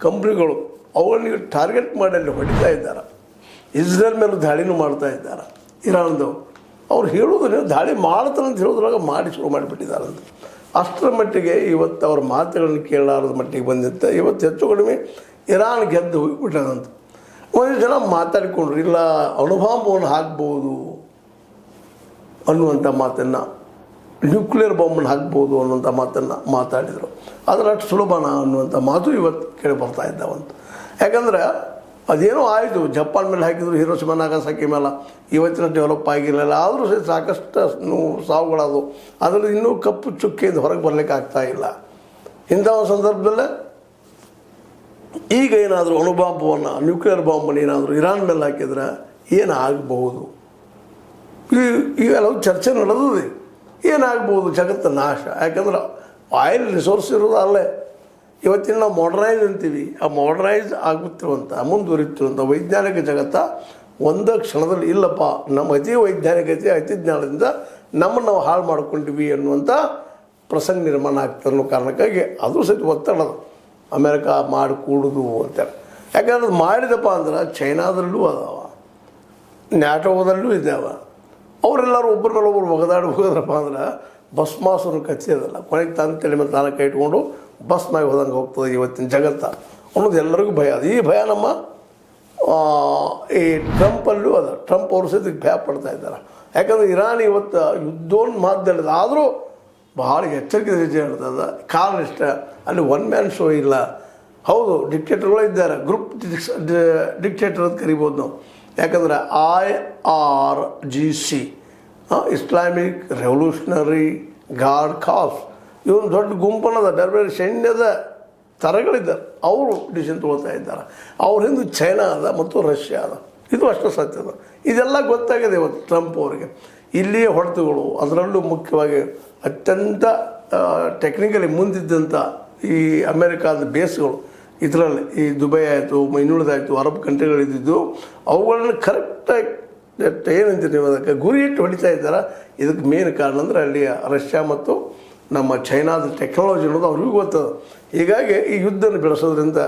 ಕಂಪ್ನಿಗಳು ಅವುಗಳಿಗೆ ಟಾರ್ಗೆಟ್ ಮಾಡಿ ಅಲ್ಲಿ ಹೊಡಿತಾ ಇದ್ದಾರೆ. ಇಸ್ರೇಲ್ ಮೇಲೆ ದಾಳಿನೂ ಮಾಡ್ತಾ ಇದ್ದಾರೆ ಇರಾನ್ದವ್ರು. ಅವ್ರು ಹೇಳೋದನ್ನ ದಾಳಿ ಮಾಡ್ತಾರೆ ಅಂತ ಹೇಳೋದ್ರಾಗ ಮಾಡಿ ಶುರು ಮಾಡಿಬಿಟ್ಟಿದ್ದಾರಂತ. ಅಷ್ಟರ ಮಟ್ಟಿಗೆ ಇವತ್ತು ಅವ್ರ ಮಾತುಗಳನ್ನು ಕೇಳಲಾರದ ಮಟ್ಟಿಗೆ ಬಂದಿತ್ತು. ಇವತ್ತು ಹೆಚ್ಚು ಕಡಿಮೆ ಇರಾನ್ ಗೆದ್ದು ಹೋಗಿಬಿಟ್ಟದಂತ. ಒಂದು ಜನ ಮಾತಾಡಿಕೊಂಡ್ರು, ಇಲ್ಲ ಅಣುಬಾಂಬವನ್ನು ಹಾಕ್ಬೋದು ಅನ್ನುವಂಥ ಮಾತನ್ನು, ನ್ಯೂಕ್ಲಿಯರ್ ಬಾಂಬನ್ನು ಹಾಕ್ಬೋದು ಅನ್ನುವಂಥ ಮಾತನ್ನು ಮಾತಾಡಿದರು. ಆದರೆ ಅಷ್ಟು ಸುಲಭನ ಅನ್ನುವಂಥ ಮಾತು ಇವತ್ತು ಕೇಳಿ ಬರ್ತಾ ಇದ್ದಾವಂತ. ಯಾಕಂದ್ರೆ ಅದೇನೋ ಆಯಿತು, ಜಪಾನ್ ಮೇಲೆ ಹಾಕಿದ್ರು, ಹಿರೋಶಿಮಾ ನಾಗಸಾಕಿ ಮೇಲೆ ಇವತ್ತಿನ ಡೆವಲಪ್ ಆಗಿರಲಿಲ್ಲ. ಆದರೂ ಸಹ ಸಾಕಷ್ಟು ಸಾವುಗಳಾದವು. ಅದರಲ್ಲಿ ಇನ್ನೂ ಕಪ್ಪು ಚುಕ್ಕೆಯಿಂದ ಹೊರಗೆ ಬರಲಿಕ್ಕೆ ಆಗ್ತಾ ಇಲ್ಲ. ಇಂಥ ಒಂದು ಸಂದರ್ಭದಲ್ಲೇ ಈಗ ಏನಾದರೂ ಅಣುಬಾಂಬವನ್ನು, ನ್ಯೂಕ್ಲಿಯರ್ ಬಾಂಬನ್ನು ಏನಾದರೂ ಇರಾನ್ ಮೇಲೆ ಹಾಕಿದ್ರೆ ಏನಾಗಬಹುದು, ಇವೆಲ್ಲವೂ ಚರ್ಚೆ ನಡೆದಿದೆ. ಏನಾಗ್ಬೋದು ಜಗತ್ತು ನಾಶ. ಯಾಕಂದ್ರೆ ಆಯಿಲ್ ರಿಸೋರ್ಸ್ ಇರೋದು ಅಲ್ಲೇ. ಇವತ್ತಿನ ನಾವು ಮಾಡರ್ನೈಸ್ ಅಂತೀವಿ, ಆ ಮಾಡರ್ನೈಸ್ ಆಗುತ್ತಿರುವಂಥ ಮುಂದುವರಿತಿರುವಂಥ ವೈಜ್ಞಾನಿಕ ಜಗತ್ತ ಒಂದು ಕ್ಷಣದಲ್ಲಿ ಇಲ್ಲಪ್ಪ, ನಮ್ಮ ಅತಿ ವೈಜ್ಞಾನಿಕತೆ ಅತಿ ಜ್ಞಾನದಿಂದ ನಮ್ಮನ್ನು ನಾವು ಹಾಳು ಮಾಡ್ಕೊಂಡಿವಿ ಅನ್ನುವಂಥ ಪ್ರಸಂಗ ನಿರ್ಮಾಣ ಆಗ್ತದೆ ಅನ್ನೋ ಕಾರಣಕ್ಕಾಗಿ ಅದು ಸಹಿತ ಒತ್ತಡ ಅಮೇರಿಕಾ ಮಾಡಿ ಕೂಡುದು ಅಂತೇಳಿ. ಯಾಕಂದ್ರೆ ಅದು ಮಾಡಿದಪ್ಪ ಅಂದ್ರೆ ಚೈನಾದಲ್ಲೂ ಅದಾವ, ನ್ಯಾಟೋದಲ್ಲೂ ಇದ್ದಾವೆ. ಅವರೆಲ್ಲರೂ ಒಬ್ಬರ ಮೇಲೆ ಒಬ್ಬರು ಒಗದಾಡಿ ಹೋಗೋದ್ರಪ್ಪ ಅಂದ್ರೆ ಭಸ್ಮಾಸುರನ ಕಚ್ಚೋದಲ್ಲ. ಕೊನೆಗೆ ತಾನು ತಲೆ ಮೇಲೆ ತಾನು ಕೈ ಇಟ್ಕೊಂಡು ಭಸ್ಮಾಗಿ ಹೋದಂಗೆ ಹೋಗ್ತದೆ ಇವತ್ತಿನ ಜಗತ್ತ ಅನ್ನೋದು ಎಲ್ಲರಿಗೂ ಭಯ ಅದು. ಈ ಭಯ ನಮ್ಮ ಈ ಟ್ರಂಪಲ್ಲೂ ಅದ. ಟ್ರಂಪ್ ಅವರು ಸಹಿತ ಭಯ ಪಡ್ತಾ ಇದ್ದಾರೆ. ಯಾಕಂದರೆ ಇರಾನ್ ಇವತ್ತು ಯುದ್ಧೋನ್ಮಾದಲ್ಲಿದೆ. ಆದರೂ ಭಾಳ ಎಚ್ಚರಿಕೆ ಹೆಜ್ಜೆ ಹೇಳ್ತದೆ. ಕಾರಣ ಇಷ್ಟ, ಅಲ್ಲಿ ಒನ್ ಮ್ಯಾನ್ ಶೋ ಇಲ್ಲ. ಹೌದು, ಡಿಕ್ಟೇಟರ್ಗಳು ಇದ್ದಾರೆ, ಗ್ರೂಪ್ ಡಿಕ್ಟೇಟರ್ ಅಂತ ಕರಿಬೋದು ನಾವು. ಯಾಕಂದರೆ IRGC Islamic revolutionary guard corps ಇವನು ದೊಡ್ಡ ಗುಂಪನ್ನದ, ಬೇರೆ ಬೇರೆ ಸೈನ್ಯದ ಥರಗಳಿದ್ದಾರೆ. ಅವರು ಡಿಸಿಷನ್ ತೊಗೊಳ್ತಾ ಇದ್ದಾರೆ. ಅವ್ರ ಹಿಂದೆ ಚೈನಾ ಅದ ಮತ್ತು ರಷ್ಯಾ ಅದ. ಇದು ಅಷ್ಟು ಸತ್ಯದ. ಇದೆಲ್ಲ ಗೊತ್ತಾಗಿದೆ ಇವತ್ತು ಟ್ರಂಪ್ ಅವರಿಗೆ. ಇಲ್ಲಿಯೇ ಹೊಡೆತಗಳು, ಅದರಲ್ಲೂ ಮುಖ್ಯವಾಗಿ ಅತ್ಯಂತ ಟೆಕ್ನಿಕಲಿ ಮುಂದಿದ್ದಂಥ ಈ ಅಮೇರಿಕಾದ ಬೇಸ್ಗಳು ಇದರಲ್ಲಿ ಈ ದುಬೈ ಆಯಿತು, ಇನ್ನುಳಿದಾಯಿತು, ಅರಬ್ ಕಂಟ್ರಿಗಳಿದ್ದು ಅವುಗಳನ್ನು ಕರೆಕ್ಟಾಗಿ ಏನಂತೀರಿ ನೀವು ಅದಕ್ಕೆ ಗುರಿ ಇಟ್ಟು ಹೊಡಿತಾ ಇದ್ದಾರೆ. ಇದಕ್ಕೆ ಮೇನ್ ಕಾರಣ ಅಂದರೆ ಅಲ್ಲಿ ರಷ್ಯಾ ಮತ್ತು ನಮ್ಮ ಚೈನಾದ ಟೆಕ್ನಾಲಜಿ ಅನ್ನೋದು ಅವ್ರಿಗೂ ಗೊತ್ತದ. ಹೀಗಾಗಿ ಈ ಯುದ್ಧನ ಬೆಳೆಸೋದ್ರಿಂದ